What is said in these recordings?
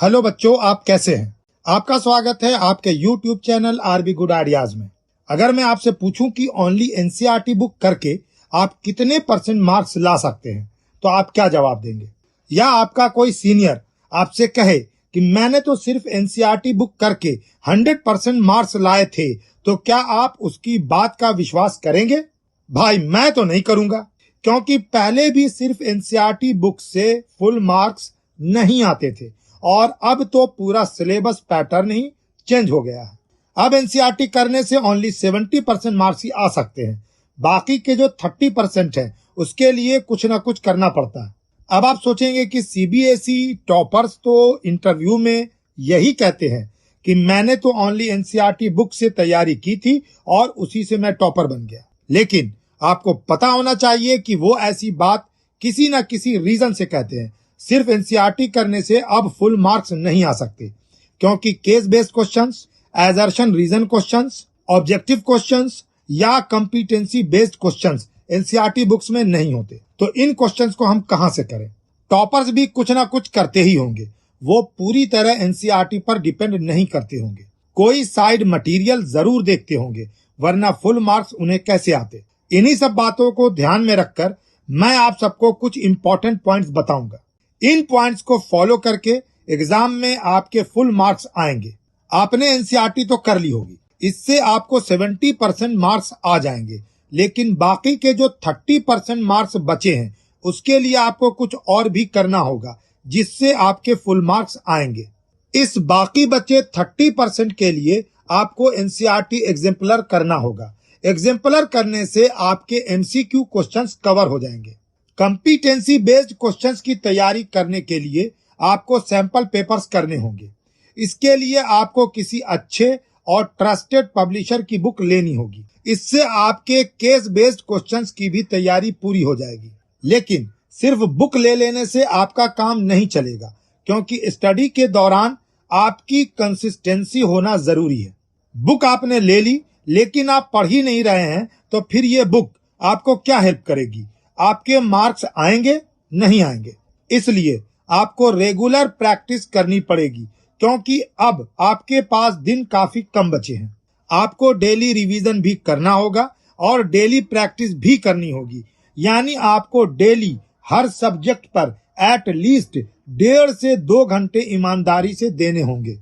Hello बच्चों, आप कैसे हैं? आपका स्वागत है आपके YouTube channel RB good ideas में। अगर मैं आपसे पूछूं कि ओनली एनसीईआरटी बुक करके आप कितने % मार्क्स ला सकते हैं, तो आप क्या जवाब देंगे? या आपका कोई सीनियर आपसे कहे कि मैंने तो सिर्फ एनसीईआरटी बुक करके 100% मार्क्स लाए थे, तो क्या आप उसकी बात का विश्वास करेंगे? भाई मैं तो नहीं करूंगा, क्योंकि पहले भी सिर्फ एनसीईआरटी बुक से फुल मार्क्स नहीं आते थे और अब तो पूरा सिलेबस पैटर्न ही चेंज हो गया है। अब एनसीईआरटी करने से ओनली 70% मार्क्स ही आ सकते हैं। बाकी के जो 30% है उसके लिए कुछ ना कुछ करना पड़ता है। अब आप सोचेंगे कि सीबीएसई टॉपर्स तो इंटरव्यू में यही कहते हैं कि मैंने तो ओनली एनसीईआरटी बुक से तैयारी की थी और उसी से मैं टॉपर बन गया। लेकिन आपको पता होना चाहिए कि वो ऐसी बात किसी न किसी रीजन से कहते हैं। सिर्फ एनसीईआरटी करने से अब फुल मार्क्स नहीं आ सकते, क्योंकि case based questions, assertion reason questions, objective questions या competency based questions NCERT books में नहीं होते। तो इन क्वेश्चंस को हम कहां से करें? टॉपर्स भी कुछ ना कुछ करते ही होंगे, वो पूरी तरह एनसीईआरटी पर डिपेंड नहीं करते होंगे। कोई साइड मटेरियल जरूर देखते होंगे, वरना फुल मार्क्स उन्हें कैसे आते? इन्हीं सब बातों को ध्यान में रखकर मैं आप सबको कुछ इंपॉर्टेंट पॉइंट्स बताऊंगा। इन पॉइंट्स को फॉलो करके एग्जाम में आपके फुल मार्क्स आएंगे। आपने एनसीईआरटी तो कर ली होगी, इससे आपको 70% मार्क्स आ जाएंगे, लेकिन बाकी के जो 30% मार्क्स बचे हैं उसके लिए आपको कुछ और भी करना होगा, जिससे आपके फुल मार्क्स आएंगे। इस बाकी बचे 30% के लिए आपको एनसीईआरटी एग्जाम्पलर करना होगा। एग्जाम्पलर करने से आपके एमसीक्यू क्वेश्चंस कवर हो जाएंगे। कॉम्पिटेंसी बेस्ड क्वेश्चंस की तैयारी करने के लिए आपको सैंपल पेपर्स करने होंगे। इसके लिए आपको किसी अच्छे और ट्रस्टेड पब्लिशर की बुक लेनी होगी। इससे आपके केस बेस्ड क्वेश्चंस की भी तैयारी पूरी हो जाएगी। लेकिन सिर्फ बुक ले लेने से आपका काम नहीं चलेगा, क्योंकि स्टडी के दौरान आपकी कंसिस्टेंसी होना जरूरी है। बुक आपने ले ली, लेकिन आप पढ़ ही नहीं रहे हैं, तो फिर ये बुक आपको क्या हेल्प करेगी? आपके मार्क्स आएंगे? नहीं आएंगे। इसलिए आपको रेगुलर प्रैक्टिस करनी पड़ेगी, क्योंकि अब आपके पास दिन काफी कम बचे हैं। आपको डेली रिवीजन भी करना होगा और डेली प्रैक्टिस भी करनी होगी। यानी आपको डेली हर सब्जेक्ट पर एट लीस्ट 1.5 से 2 घंटे ईमानदारी से देने होंगे।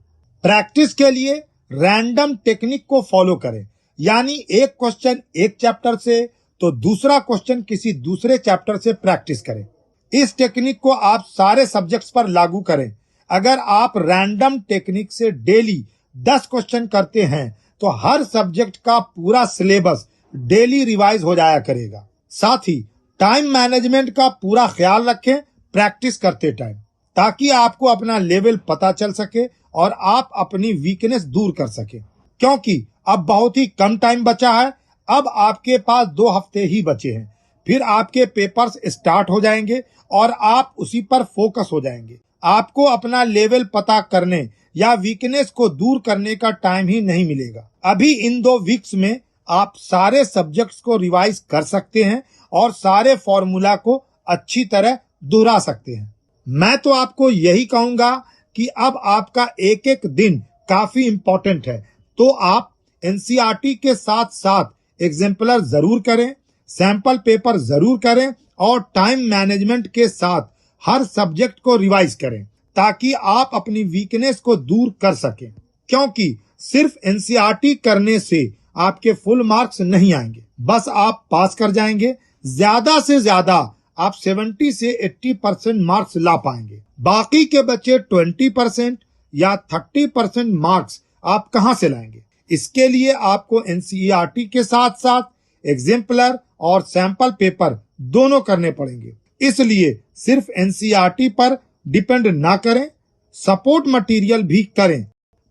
प्रैक्टिस के लिए रैंडम टेक्निक को फॉलो करें, यानी एक क्वेश्चन एक चैप्टर से तो दूसरा क्वेश्चन किसी दूसरे चैप्टर से प्रैक्टिस करें। इस टेक्निक को आप सारे सब्जेक्ट्स पर लागू करें। अगर आप रैंडम टेक्निक से डेली 10 क्वेश्चन करते हैं, तो हर सब्जेक्ट का पूरा सिलेबस डेली रिवाइज हो जाया करेगा। साथ ही टाइम मैनेजमेंट का पूरा ख्याल रखें प्रैक्टिस करते टाइम, ताकि आपको अपना लेवल पता चल सके और आप अपनी वीकनेस दूर कर सके। क्योंकि अब बहुत ही कम टाइम बचा है। अब आपके पास 2 हफ्ते ही बचे हैं, फिर आपके पेपर्स स्टार्ट हो जाएंगे और आप उसी पर फोकस हो जाएंगे। आपको अपना लेवल पता करने या वीकनेस को दूर करने का टाइम ही नहीं मिलेगा। अभी इन 2 वीक्स में आप सारे सब्जेक्ट्स को रिवाइज कर सकते हैं और सारे फॉर्मूला को अच्छी तरह दोहरा सकते हैं। मैं तो आपको यही कहूंगा कि अब आपका एक एक दिन काफी इंपॉर्टेंट है, तो आप एनसीईआरटी के साथ साथ एग्जाम्पलर जरूर करें, सैंपल पेपर जरूर करें और टाइम मैनेजमेंट के साथ हर सब्जेक्ट को रिवाइज करें, ताकि आप अपनी वीकनेस को दूर कर सकें। क्योंकि सिर्फ एनसीईआरटी करने से आपके फुल मार्क्स नहीं आएंगे, बस आप पास कर जाएंगे। ज्यादा से ज्यादा आप 70 से 80% मार्क्स ला पाएंगे। बाकी के बचे 20% या 30% मार्क्स आप कहां से लाएंगे? इसके लिए आपको एनसीईआरटी के साथ साथ एग्जाम्पलर और सैंपल पेपर दोनों करने पड़ेंगे। इसलिए सिर्फ एनसीईआरटी पर डिपेंड ना करें, सपोर्ट मटेरियल भी करें।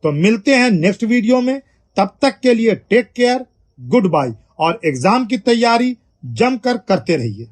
तो मिलते हैं नेक्स्ट वीडियो में। तब तक के लिए टेक केयर, गुड बाय और एग्जाम की तैयारी जमकर करते रहिए।